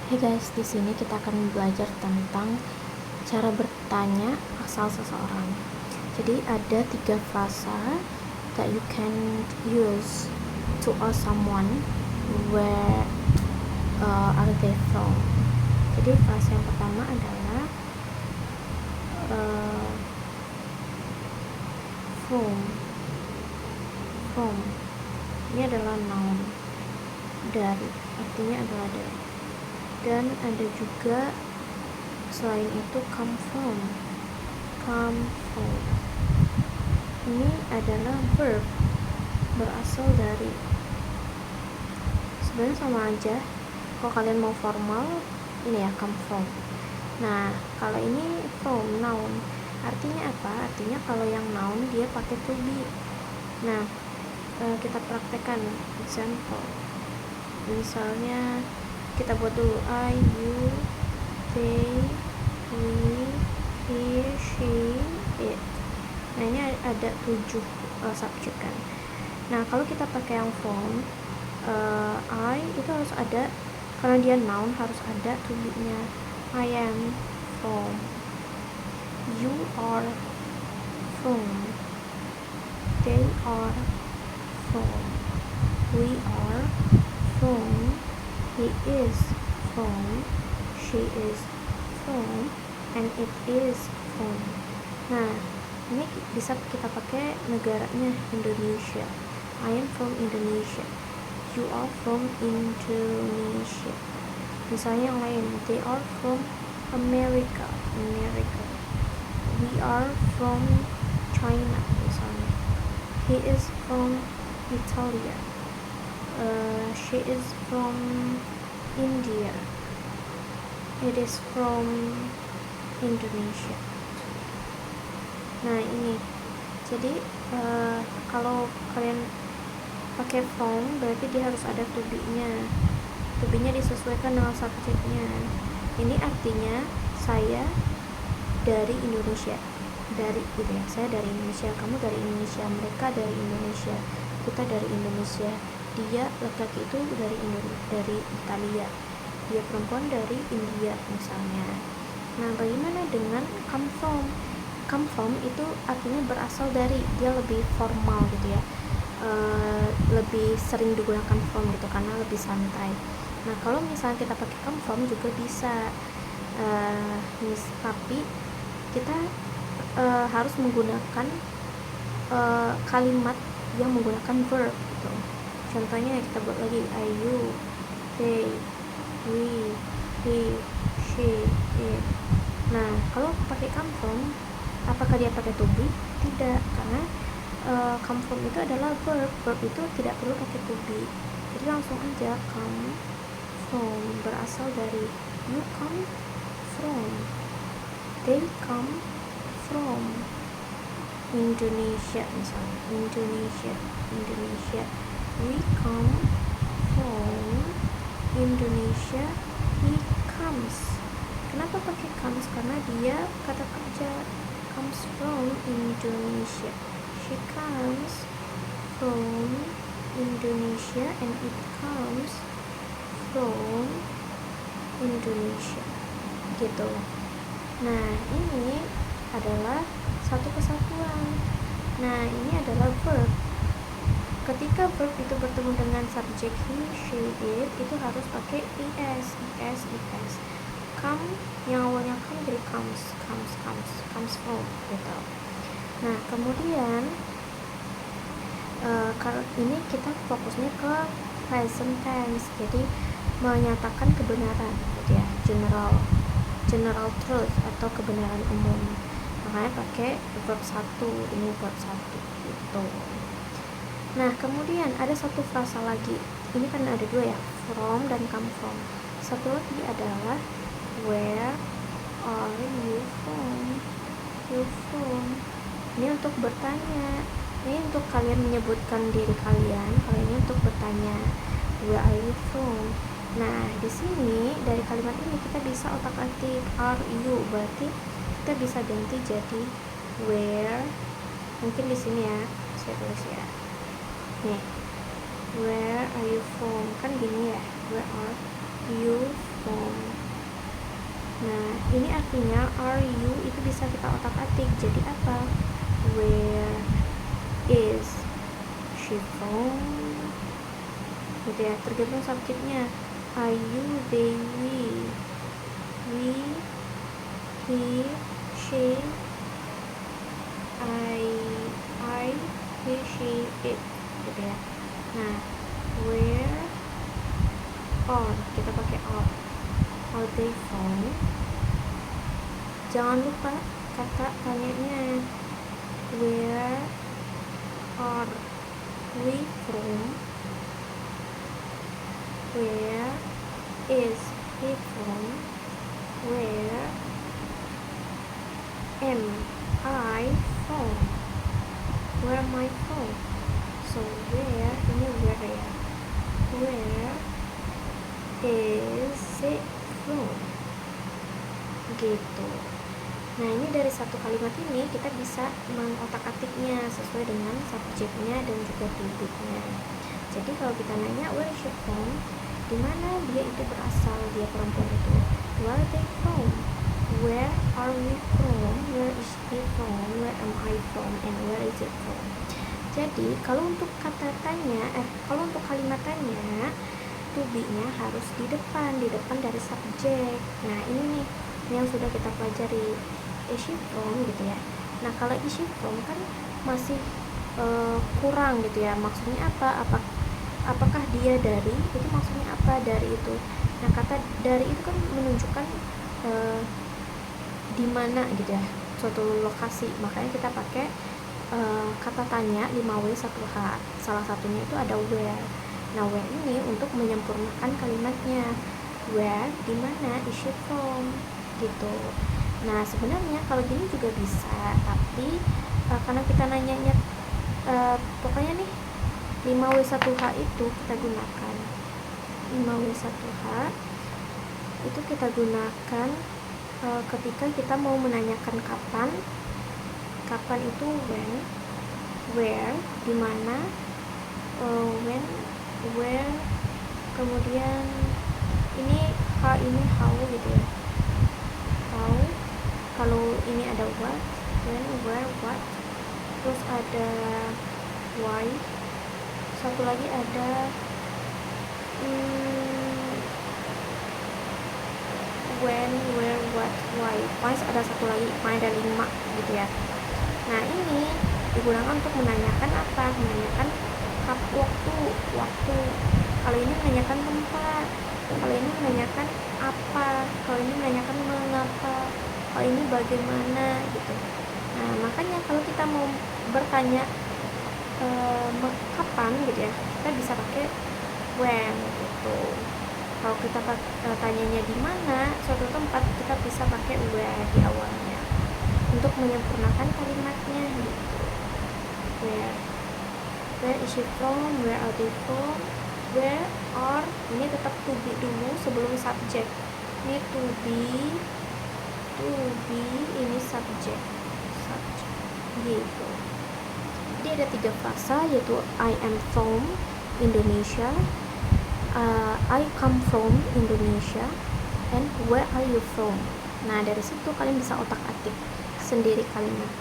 Hey guys, di sini kita akan belajar tentang cara bertanya asal seseorang. Jadi ada 3 frasa that you can use to ask someone where are they from. Jadi frasa yang pertama adalah from. Ini adalah noun, dari, artinya adalah dari. Dan ada juga selain itu come from. Ini adalah verb, berasal dari. Sebenarnya sama aja, kalau kalian mau formal ini ya come from. Nah, kalau ini from, noun, artinya apa? Artinya kalau yang noun dia pakai to be. Nah, kita praktekkan example. Misalnya kita buat dulu I, you, they, we, he, she, it. Nah, ini ada 7 subjek kan. Nah, kalau kita pakai yang from, I itu harus ada, karena dia noun harus ada to be-nya. I am from, you are from, they are from, we are from, he is from, she is from, and it is from. Nah, ini bisa kita pakai negaranya Indonesia. I am from Indonesia. You are from Indonesia. Misalnya yang lain, they are from America. We are from China misalnya. He is from Italia. She is from India. It is from Indonesia. Nah, ini jadi kalau kalian pakai from berarti dia harus ada to be-nya. To be-nya disesuaikan dengan subjeknya. Ini artinya saya dari Indonesia, dari gitu ya, saya dari Indonesia, kamu dari Indonesia, mereka dari Indonesia, kita dari Indonesia, dia laki-laki itu dari Italia, dia perempuan dari India misalnya. Nah, bagaimana dengan come from? Come from itu artinya berasal dari, dia lebih formal gitu ya, lebih sering digunakan from gitu karena lebih santai. Nah, kalau misalnya kita pakai come from juga bisa, tapi kita harus menggunakan kalimat yang menggunakan verb gitu. Contohnya kita buat lagi I, you, they, we, he, she, it. Nah, kalau pakai come from, apakah dia pakai to be? Tidak, karena come from itu adalah verb. Verb itu tidak perlu pakai to be. Jadi langsung aja come from, berasal dari. You come from, they come from Indonesia misalnya. Indonesia. We come from Indonesia. He comes. Kenapa pakai comes? Karena dia kata kerja, comes from Indonesia. She comes from Indonesia and it comes from Indonesia gitu. Nah, ini adalah satu kesatuan. Nah, ini adalah verb. Ketika verb itu bertemu dengan subjek he, she, it, itu harus pakai es. Come yang awalnya come jadi comes from gitu. Nah, kemudian kalau ini kita fokusnya ke present tense, jadi menyatakan kebenaran gitu ya, general truth atau kebenaran umum. Makanya pakai verb 1, ini verb 1 gitu. Nah, kemudian ada satu frasa lagi. Ini kan ada 2 ya, from dan come from. Satu lagi adalah where are you from? Ini untuk bertanya. Ini untuk kalian menyebutkan diri kalian. Kalau ini untuk bertanya, where are you from? Nah, di sini dari kalimat ini kita bisa otak-atik are you, berarti kita bisa ganti jadi where. Mungkin di sini ya, saya tulis ya. Nih, where are you from? Kan gini ya, where are you from? Nah, ini artinya are you itu bisa kita otak-atik jadi apa? Where is she from? Gitu ya, tergantung subjeknya. Are you, they, we, he, she, I, he, she, it, gitu ya. Nah, where are, kita pakai are they from? Jangan lupa kata tanyanya, where are we from? Where is he from? Where am I from? Where am I from? So where, ini where ya. Where is it from? Gitu. Nah, ini dari satu kalimat ini kita bisa mengotak-atiknya sesuai dengan subjeknya dan juga duduknya. Jadi kalau kita nanya where is she from, di mana dia itu berasal, dia perempuan itu. Where are they from? Where are we from? Where is he from? Where am I from? And where is it from? Jadi kalau untuk kata tanya, kalau untuk kalimat tanya, to be-nya harus di depan dari subjek. Nah, ini nih yang sudah kita pelajari, is she from gitu ya. Nah, kalau is she from kan masih kurang gitu ya. Maksudnya apa? Apakah dia dari? Itu maksudnya apa dari itu? Nah, kata dari itu kan menunjukkan di mana gitu ya, suatu lokasi. Makanya kita pakai kata tanya 5W 1H. Salah satunya itu ada where. Nah, where ini untuk menyempurnakan kalimatnya. Where, di mana, is she from? Gitu. Nah, sebenarnya kalau gini juga bisa, tapi karena kita nanyanya pokoknya nih 5W1H itu kita gunakan. 5W1H itu kita gunakan ketika kita mau menanyakan kapan. Kapan itu when, where, di mana, when, where, kemudian ini how gitu ya. How, kalau ini ada what, when, where, what, terus ada why, satu lagi ada when, where, what, why. Pokoknya ada satu lagi, ada 5 gitu ya. Nah, ini digunakan untuk menanyakan apa? Menanyakan waktu. Kalau ini menanyakan tempat, kalau ini menanyakan apa, kalau ini menanyakan mengapa, kalau ini bagaimana gitu. Nah, makanya kalau kita mau bertanya kapan gitu ya, kita bisa pakai when gitu. Kalau kita tanyanya di mana, suatu tempat, kita bisa pakai where di awalnya untuk menyempurnakan kalimatnya gitu. Where is she from? Where are they from? Where are, ini tetap to be dulu sebelum subjek. Ini to be, ini subjek gitu. Jadi ada 3 frasa, yaitu I am from Indonesia, I come from Indonesia, and where are you from. Nah, dari situ kalian bisa otak-atik sendiri kalimat.